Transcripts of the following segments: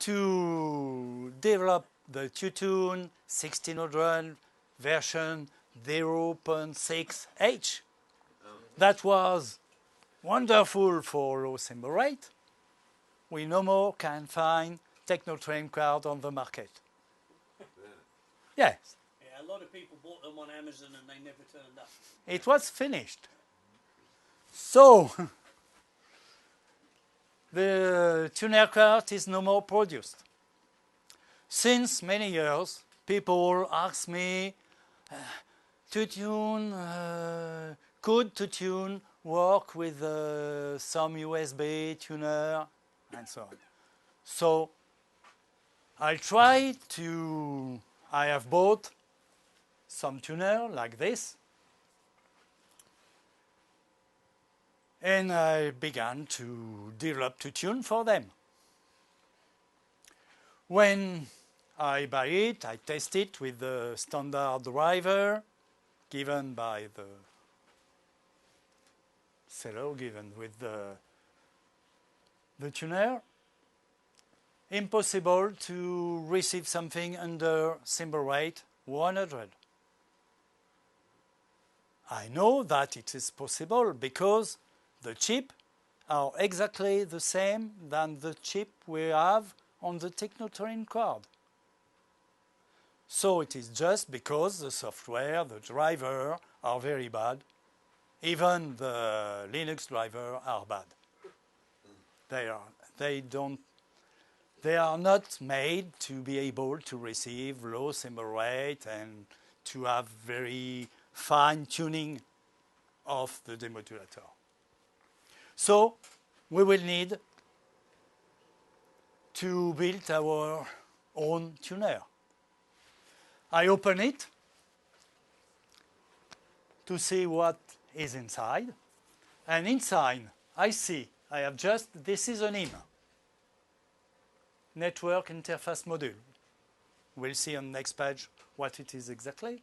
to develop the Tutune 1600 version 0.6H. That was wonderful for low symbol rate. We no more can find Technotrain card on the market. Yes. Yeah, a lot of people bought them on Amazon and they never turned up. It was finished. So, the tuner card is no more produced. Since many years, people ask me, could Tutune work with some USB tuner and so on. So I have bought some tuner like this, and I began to develop Tutune for them. When I buy it, I test it with the standard driver given by the seller, given with the tuner. Impossible to receive something under symbol rate 100. I know that it is possible because the chip are exactly the same than the chip we have on the Technotrain card. So it is just because the software, the driver are very bad. Even the Linux driver are bad. They are not made to be able to receive low symbol rate and to have very fine tuning of the demodulator. So we will need to build our own tuner. I open it to see what is inside, and inside I have just, this is a NIM, Network Interface Module. We'll see on the next page what it is exactly.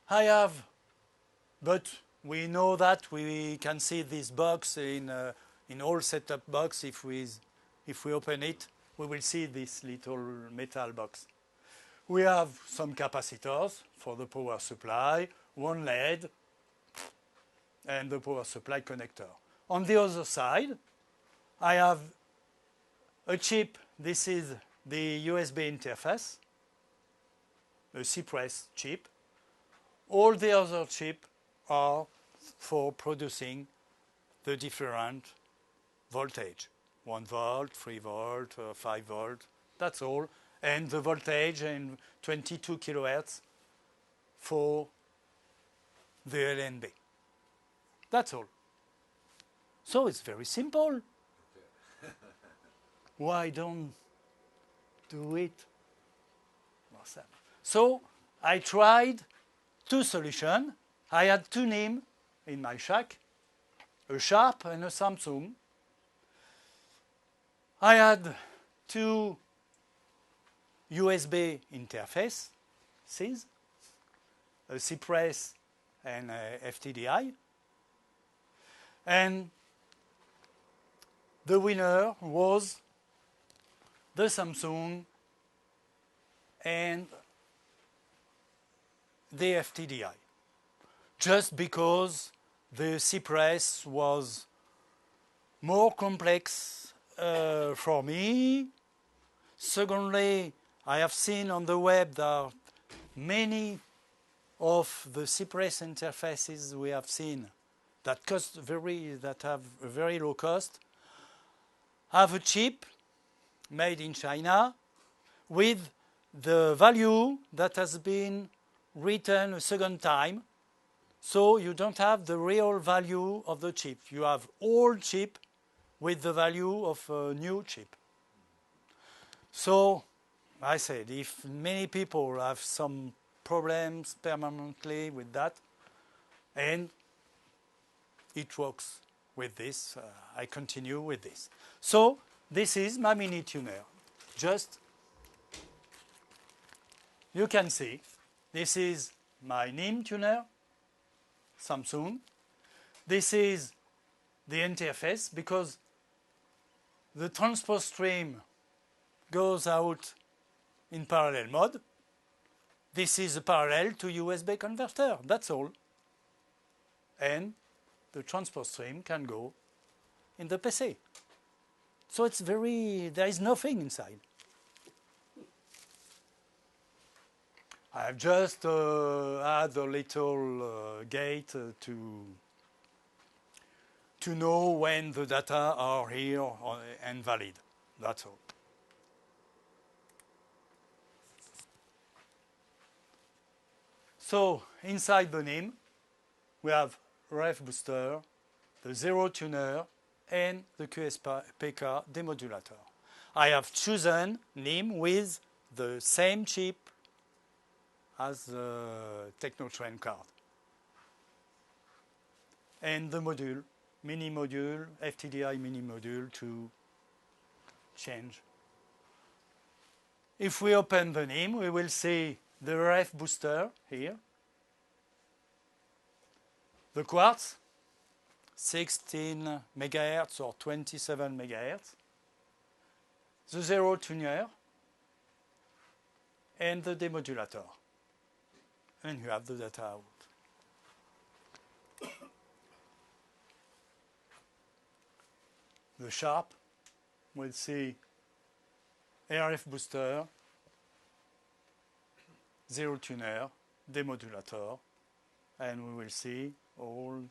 But we know that we can see this box in all setup box. If we open it, we will see this little metal box. We have some capacitors for the power supply, one LED, and the power supply connector. On the other side, I have a chip. This is the USB interface, a Cypress chip. All the other chips are for producing the different voltage. 1 volt, 3 volt, 5 volt, that's all. And the voltage in 22 kilohertz for the LNB. That's all. So it's very simple. Why don't do it myself? So I tried two solutions. I had two NIM in my shack, a Sharp and a Samsung. I had two USB interfaces, a Cypress and a FTDI. And the winner was the Samsung and the FTDI, just because the Cypress was more complex for me. Secondly, I have seen on the web that many of the Cypress interfaces we have seen that have a very low cost have a chip made in China with the value that has been written a second time. So you don't have the real value of the chip. You have old chip with the value of a new chip. So I said, if many people have some problems permanently with that, and it works with this, I continue with this. So this is my mini tuner. Just, you can see, this is my NIM tuner, Samsung. This is the interface, because the transport stream goes out in parallel mode. This is a parallel to USB converter, that's all. And the transport stream can go in the PC. So it's there is nothing inside. I have just add a little gate to know when the data are here and valid. That's all. So inside the NIM, we have ref booster, the zero tuner, and the QSPK demodulator. I have chosen NIM with the same chip as the Technotrend card. And the module, mini module, FTDI mini module to change. If we open the NIM, we will see the ref booster here. The quartz, 16 MHz or 27 MHz. The zero tuner and the demodulator. And you have the data out. The sharp will see RF booster, zero tuner, demodulator, and we will see all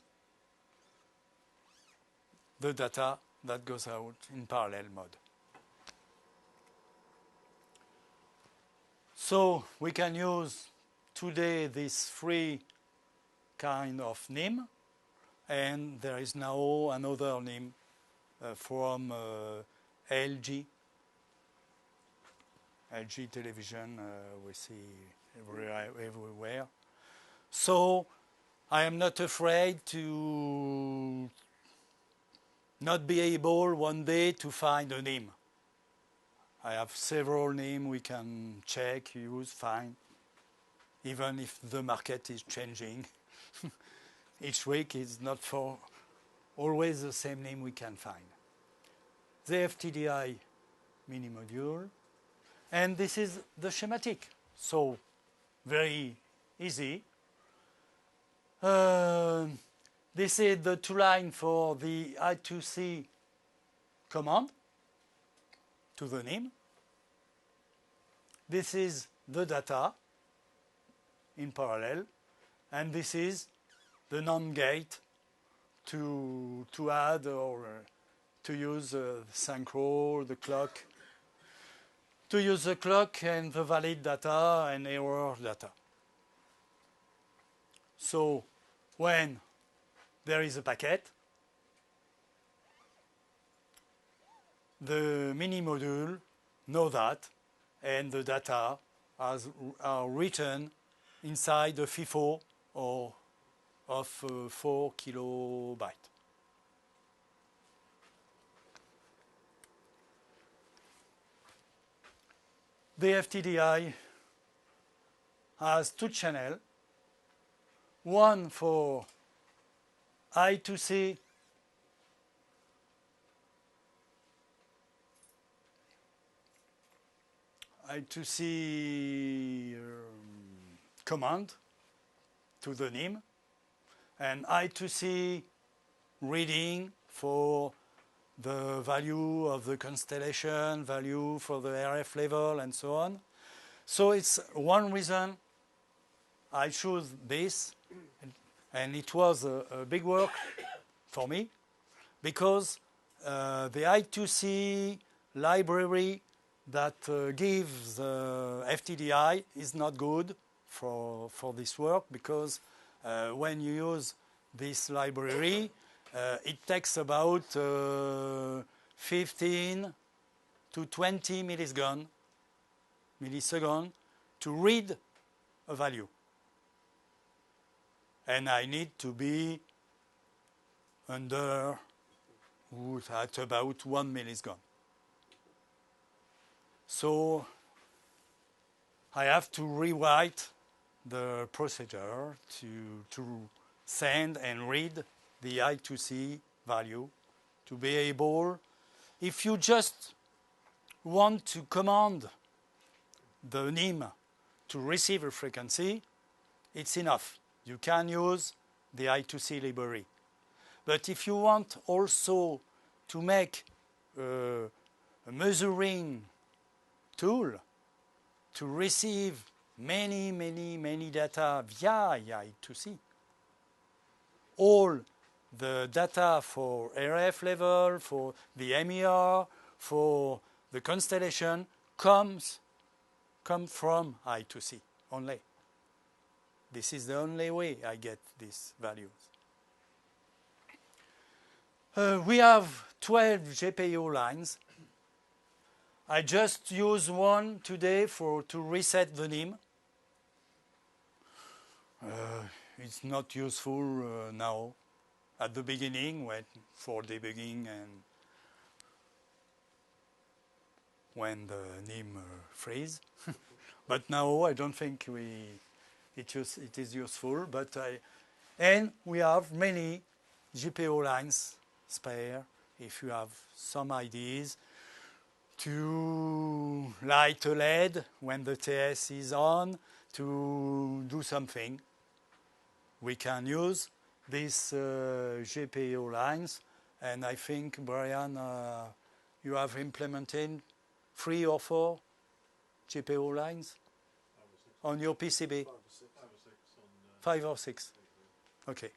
the data that goes out in parallel mode. So we can use today this free kind of NIM, and there is now another NIM from LG television we see everywhere. So I am not afraid to not be able one day to find a NIM. I have several NIM we can check, use, find, even if the market is changing. Each week is not for always the same NIM we can find. The FTDI mini module, and this is the schematic. So very easy. This is the two line for the I2C command to the NIM. This is the data in parallel, and this is the NAND gate to add or to use the synchro, the clock, to use the clock and the valid data and error data. So when there is a packet, the mini module know that, and the data are written inside the FIFO or of 4 kilobytes. The FTDI has two channels, one for I2C command to the NIM, and I2C reading for the value of the constellation, value for the RF level, and so on. So it's one reason I chose this, and it was a big work for me, because the I2C library that gives FTDI is not good for this work, because when you use this library, it takes about 15 to 20 milliseconds to read a value. And I need to be under at about 1 millisecond. So I have to rewrite the procedure to send and read the I2C value to be able, if you just want to command the NIM to receive a frequency, it's enough. You can use the I2C library. But if you want also to make a measuring tool to receive many data via I2C, all the data for RF level, for the MER, for the constellation come from I2C only. This is the only way I get these values. We have 12 GPIO lines. I just use one today to reset the NIM. It's not useful now. At the beginning, for debugging and when the NIM freeze. But now I don't think it is useful. And we have many GPIO lines spare if you have some ideas to light a LED when the TS is on, to do something. We can use these GPIO lines, and I think, Brian, you have implemented 3 or 4 GPIO lines on your PCB? 5 or 6. Okay.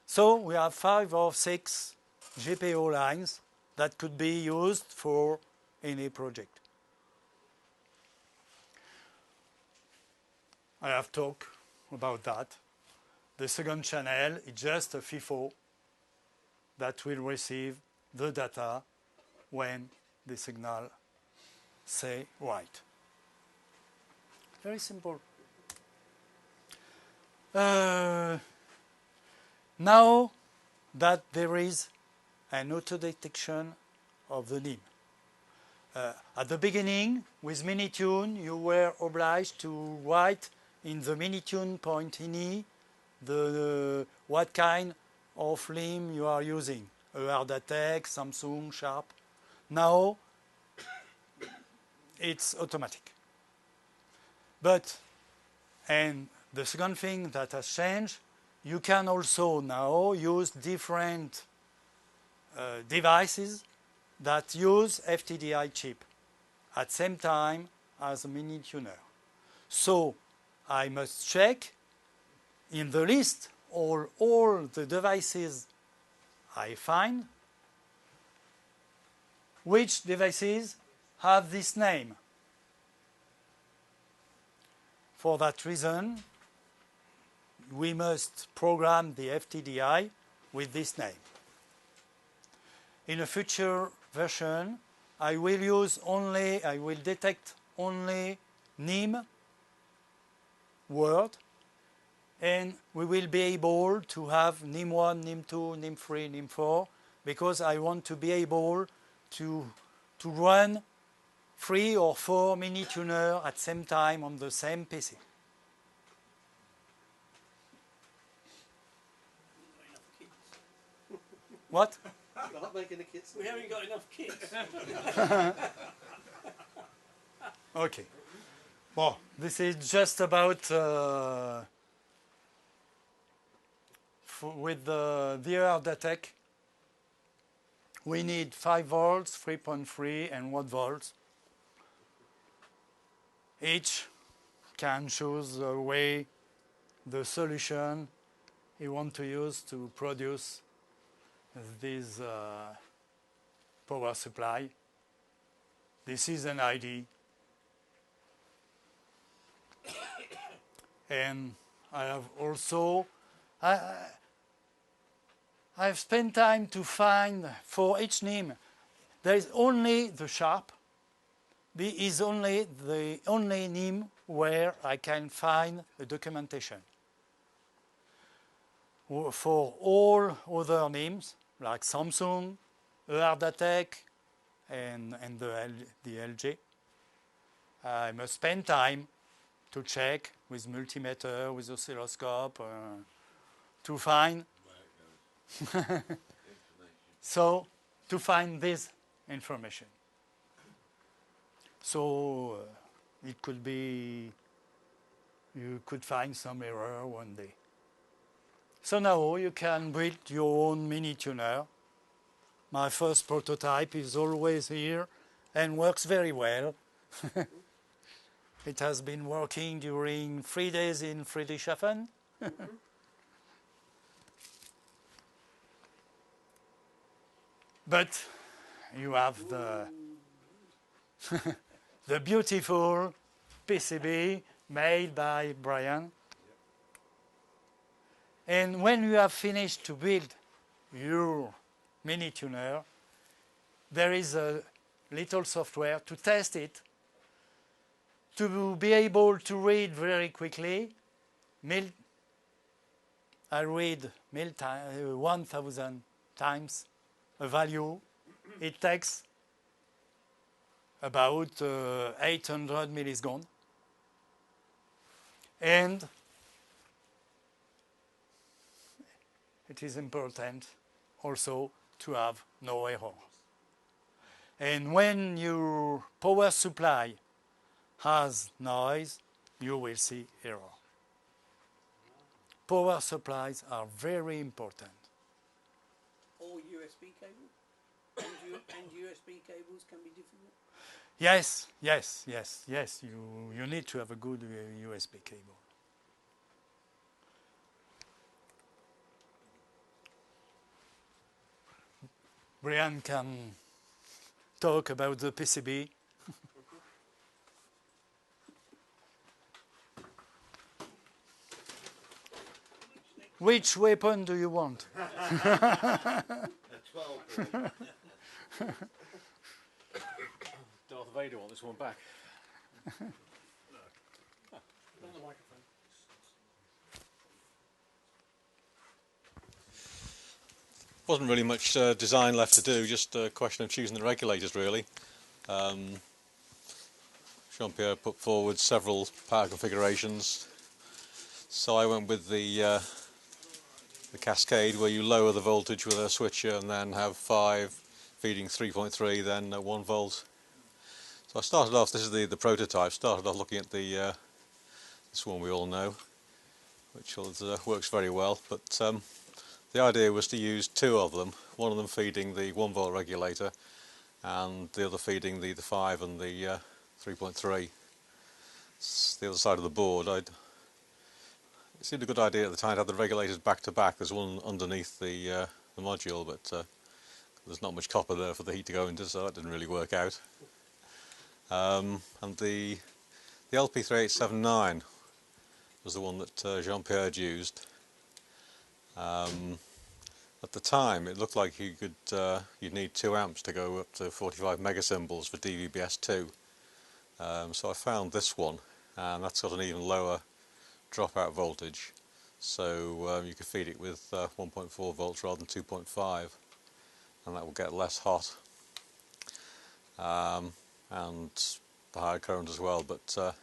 So we have 5 or 6 GPIO lines that could be used for any project. I have talked about that. The second channel is just a FIFO that will receive the data when the signal say right. Very simple. Now that there is an auto-detection of the NIM. At the beginning, with Minitioune, you were obliged to write in the Minitioune.ini what kind of LIM you are using. Ardatec, Samsung, Sharp. Now, it's automatic. And the second thing that has changed, you can also now use different devices that use FTDI chip at the same time as a Minituner. So I must check in the list all the devices I find, which devices have this name. For that reason, we must program the FTDI with this name. In a future version, I will detect only NIM word, and we will be able to have NIM1, NIM2, NIM3, NIM4, because I want to be able to run 3 or 4 Minituner at the same time on the same PC. What? You're not making the kits. We haven't got enough kits. Okay. Well, this is just about with the Ardatec. We need 5 volts, 3.3, and 1 volt. Each can choose the solution he wants to use to produce this power supply. This is an ID. And I have also, I've spent time to find for each NIM, there is only the Sharp. This is only the only NIM where I can find the documentation. For all other NIMs, like Samsung, Ardatec, and the LG, I must spend time to check with multimeter, with oscilloscope, to find so to find this information. So it could be, you could find some error one day. So now you can build your own mini tuner. My first prototype is always here and works very well. It has been working during 3 days in Friedrichshafen. But you have the beautiful PCB made by Brian. And when you have finished to build your mini tuner, there is a little software to test it, to be able to read very quickly. I read 1,000 times a value. It takes about 800 milliseconds. And it is important also to have no error. And when your power supply has noise, you will see error. Power supplies are very important. Or USB cable? And USB cables can be difficult? Yes. You need to have a good USB cable. Brian can talk about the PCB. Which weapon do you want? A 12. Darth Vader want this one back. Wasn't really much design left to do, just a question of choosing the regulators really. Jean-Pierre put forward several power configurations, so I went with the cascade, where you lower the voltage with a switcher and then have 5 feeding 3.3, then 1 volt. So I started off, this is the prototype, started off looking at the this one we all know, which works very well, but the idea was to use 2 of them, one of them feeding the 1 volt regulator and the other feeding the 5 and the 3.3. It's the other side of the board. It seemed a good idea at the time to have the regulators back to back. There's one underneath the module, but there's not much copper there for the heat to go into, so that didn't really work out. And the LP3879 was the one that Jean-Pierre had used. At the time, it looked like you'd need 2 amps to go up to 45 megasymbols for DVB-S2. So I found this one, and that's got an even lower dropout voltage. So you could feed it with 1.4 volts rather than 2.5, and that will get less hot and the higher current as well. But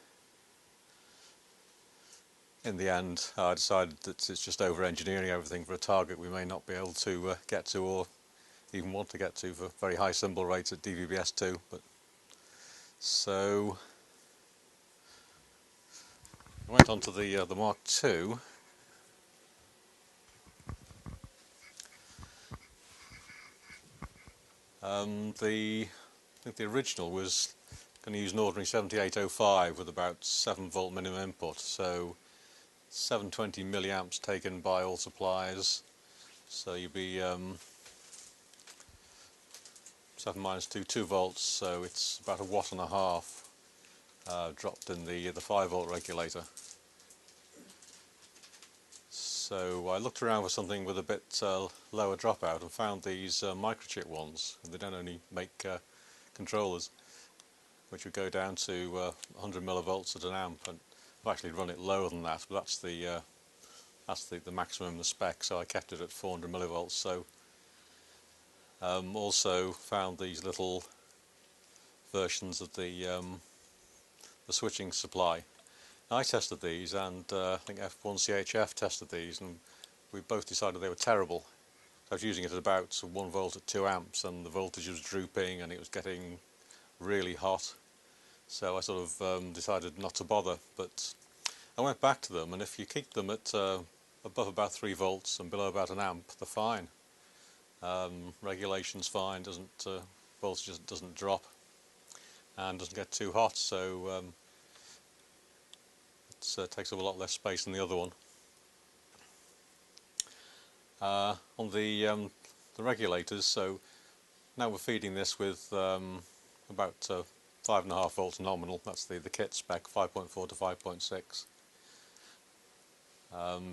in the end, I decided that it's just over-engineering everything for a target we may not be able to get to, or even want to get to, for very high symbol rates at DVB-S2. But so I went on to the Mark II. I think the original was going to use an ordinary 7805 with about 7 volt minimum input, so 720 milliamps taken by all suppliers, so you'd be 7 minus 2 volts, so it's about 1.5 watts dropped in the 5 volt regulator. So I looked around for something with a bit lower dropout and found these microchip ones. They don't only make controllers, which would go down to 100 millivolts at an amp, and I've actually run it lower than that, but that's the maximum, the spec, so I kept it at 400 millivolts. So also found these little versions of the switching supply. I tested these, and I think F1CHF tested these, and we both decided they were terrible. I was using it at about 1 volt at 2 amps, and the voltage was drooping and it was getting really hot. So I sort of decided not to bother, but I went back to them, and if you keep them at above about 3 volts and below about an amp, they're fine. Regulation's fine, voltage doesn't drop and doesn't get too hot, so it takes up a lot less space than the other one. On the regulators, so now we're feeding this with about 5.5 volts nominal. That's the kit spec, 5.4 to 5.6.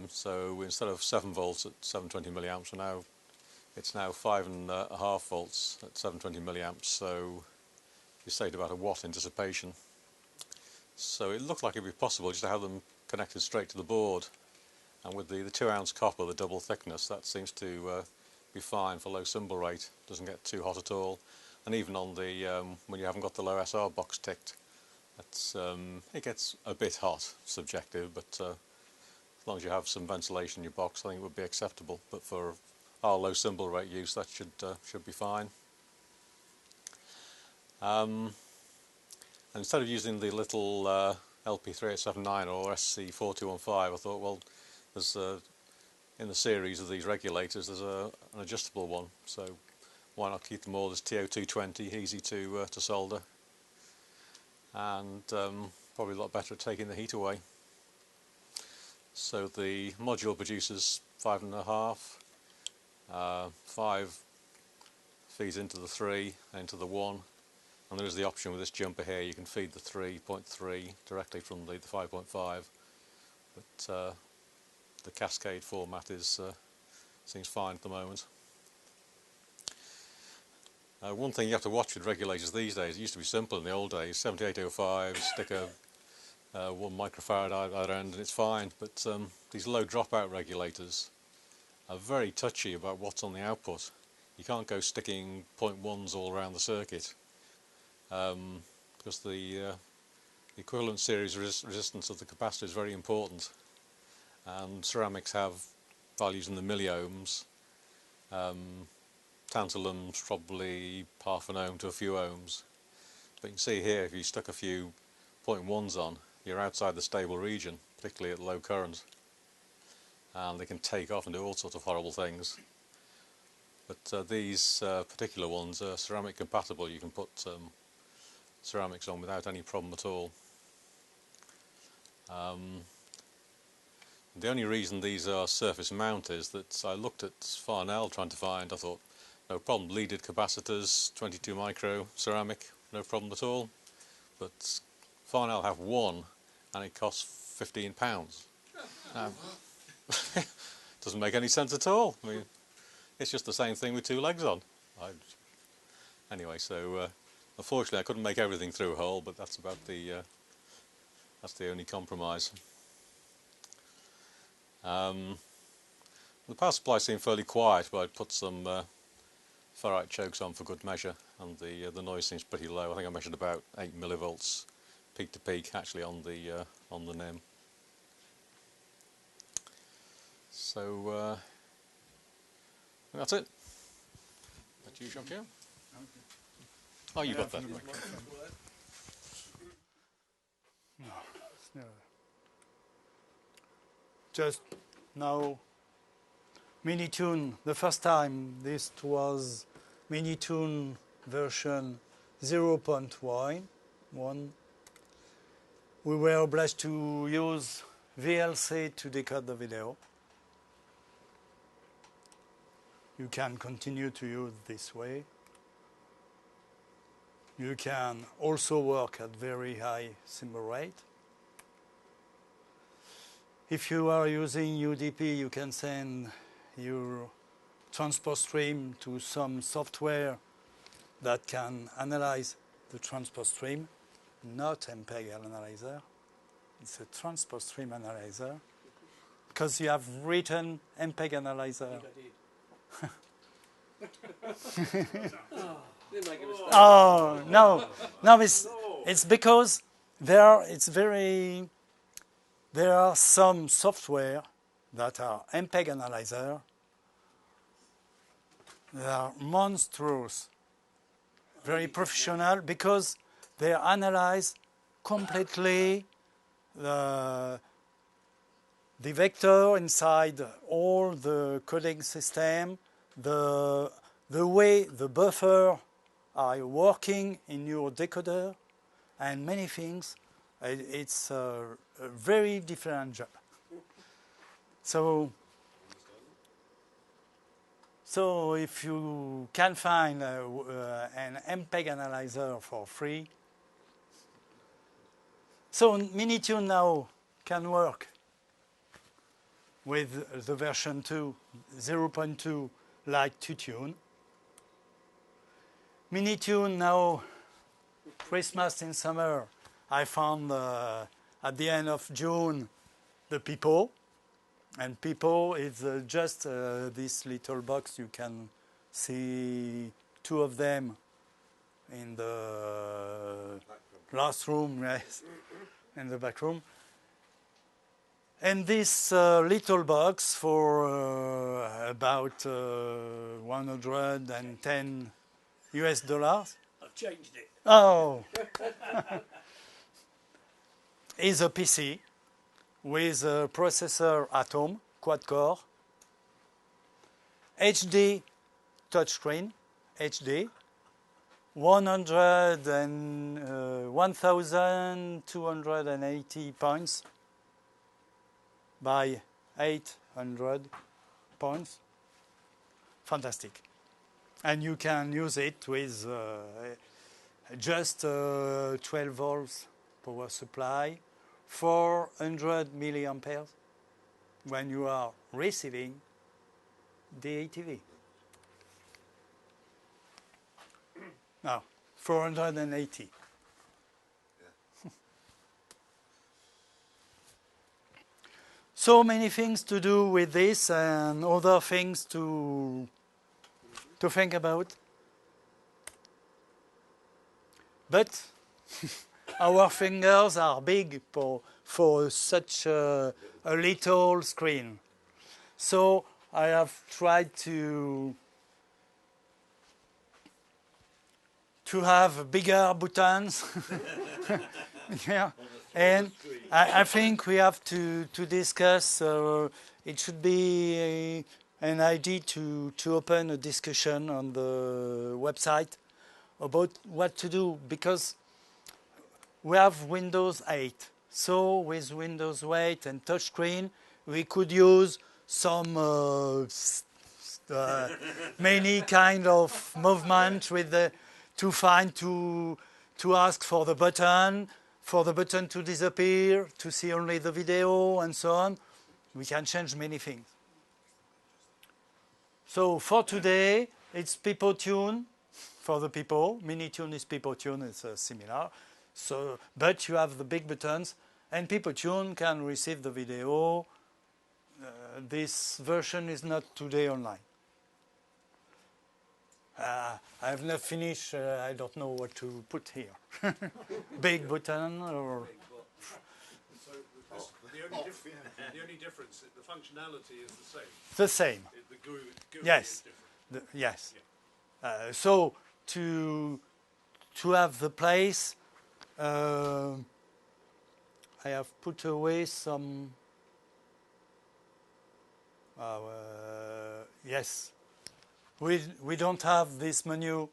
So instead of 7 volts at 720 milliamps, it's now 5.5 volts at 720 milliamps. So you saved about a watt in dissipation. So it looked like it'd be possible just to have them connected straight to the board. And with the 2-ounce copper, the double thickness, that seems to be fine for low symbol rate. Doesn't get too hot at all. And even on the when you haven't got the low SR box ticked, it gets a bit hot, subjective, but as long as you have some ventilation in your box, I think it would be acceptable. But for our low symbol rate use, that should be fine. And instead of using the little LP3879 or SC4215, I thought, well, there's in the series of these regulators, there's an adjustable one, so why not keep them all as TO220, easy to solder, and probably a lot better at taking the heat away. So the module produces 5.5, 5 feeds into the 3, into the 1, and there is the option with this jumper here, you can feed the 3.3 directly from the 5.5, but the cascade format seems fine at the moment. One thing you have to watch with regulators these days, it used to be simple in the old days, 7805, stick a 1 microfarad either end and it's fine, but these low dropout regulators are very touchy about what's on the output. You can't go sticking 0.1s all around the circuit because the equivalent series resistance of the capacitor is very important, and ceramics have values in the milliohms. Tantalum's probably half an ohm to a few ohms, but you can see here if you stuck a few 0.1s on, you're outside the stable region, particularly at low current, and they can take off and do all sorts of horrible things. But these particular ones are ceramic compatible. You can put ceramics on without any problem at all. The only reason these are surface mount is that I looked at Farnell trying to find, I thought, no problem, leaded capacitors, 22 micro ceramic, no problem at all. But Farnell have one and it costs £15. Now, doesn't make any sense at all. I mean, it's just the same thing with 2 legs on. Anyway, so unfortunately I couldn't make everything through a hole, but that's about that's the only compromise. The power supply seemed fairly quiet, but I put some ferrite chokes on for good measure, and the noise seems pretty low. I think I measured about 8 millivolts peak to peak actually on the NIM. So that's it. That's you, Jean-Pierre? Oh, you got that. Right. No. Just now, Minitioune, the first time this was Minitioune version 0.1. We were obliged to use VLC to decode the video. You can continue to use this way. You can also work at very high symbol rate. If you are using UDP, you can send your transport stream to some software that can analyze the transport stream, not MPEG analyzer. It's a transport stream analyzer. Because you have written MPEG analyzer. I did. Didn't make a mistake. Oh, no. No, it's because there are some software that are MPEG analyzer. They are monstrous, very professional, because they analyze completely the vector inside all the coding system, the way the buffer are working in your decoder, and many things. It's a very different job. So if you can find an MPEG analyzer for free, so Minitioune now can work with the version 2, 0.2 like TuTune. Minitioune now, Christmas in summer, I found at the end of June the people. And people is just this little box. You can see two of them in the last room, yes, in the back room. And this little box for about 110 US dollars. I've changed it. Oh, is a PC with a processor Atom, quad-core, HD touchscreen, HD, 1,280 points by 800 points. Fantastic. And you can use it with just 12 volts power supply, 400 milliamperes when you are receiving the ATV. Now, 480. Yeah. So many things to do with this and other things to think about. But our fingers are big for such a little screen. So I have tried to have bigger buttons. Yeah. And I think we have to discuss, it should be an idea to open a discussion on the website about what to do, because we have Windows 8. So with Windows 8 and touchscreen, we could use some many kind of movement with the, to ask for the button to disappear, to see only the video, and so on. We can change many things. So for today, it's PipoTune for the people. Minitioune is PipoTune, it's similar. So, but you have the big buttons, and PipoTune can receive the video. This version is not today online. I have not finished. I don't know what to put here. Big button or... So the only difference, the functionality is the same. The same. The GUI Yes. is different. Yes. Yeah. So to have the place, I have put away some. Yes. We don't have this menu.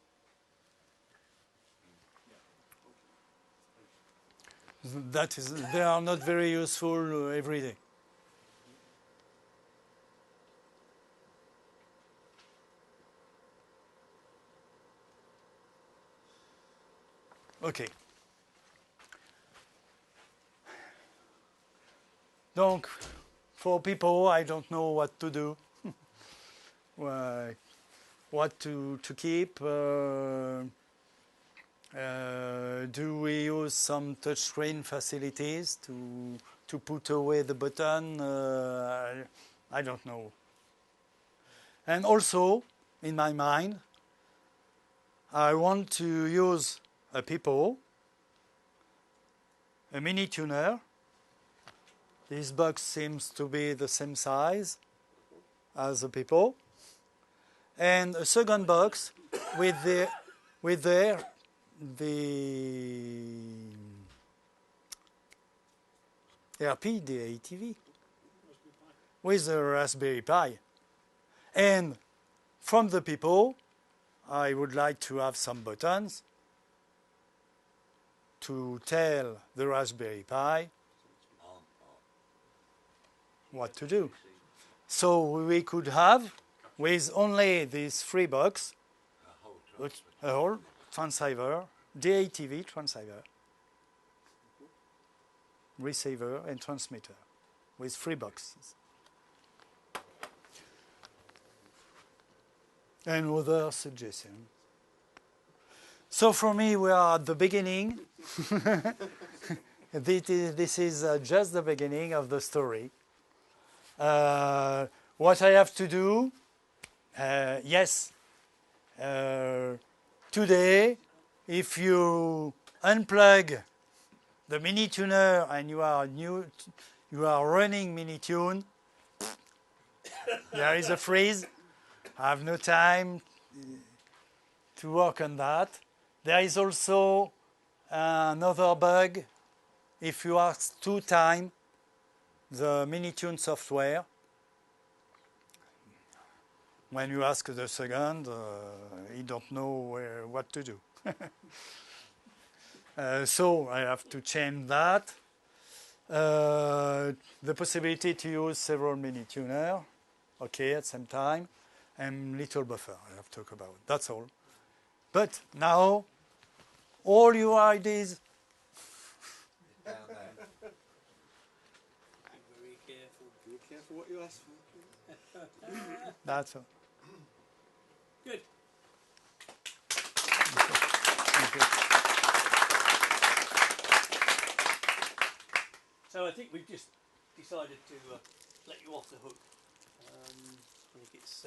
That is, they are not very useful every day. Okay. Donc, for people, I don't know what to do. What to keep. Do we use some touchscreen facilities to put away the button? I don't know. And also, in my mind, I want to use a Pipo, a mini tuner. This box seems to be the same size as a Pipo, and a second box with the RP DATV with a Raspberry Pi. And from the people, I would like to have some buttons to tell the Raspberry Pi what to do. So we could have, with only these 3 boxes, a whole transceiver, DATV transceiver, receiver and transmitter, with 3 boxes. And other suggestions. So for me, we are at the beginning. This is just the beginning of the story. What I have to do, yes, today, if you unplug the Minitioner and you are running Minitune, there is a freeze. I have no time to work on that. There is also another bug. If you ask 2 times the Minitune software, when you ask the second, he don't know what to do. So I have to change that. The possibility to use several Minituner, okay, at the same time, and little buffer I have to talk about. That's all. But now, all your ideas. Down there. Be very careful. Be careful what you ask for. That's all. Good. Thank you. So I think we've just decided to let you off the hook. I think it's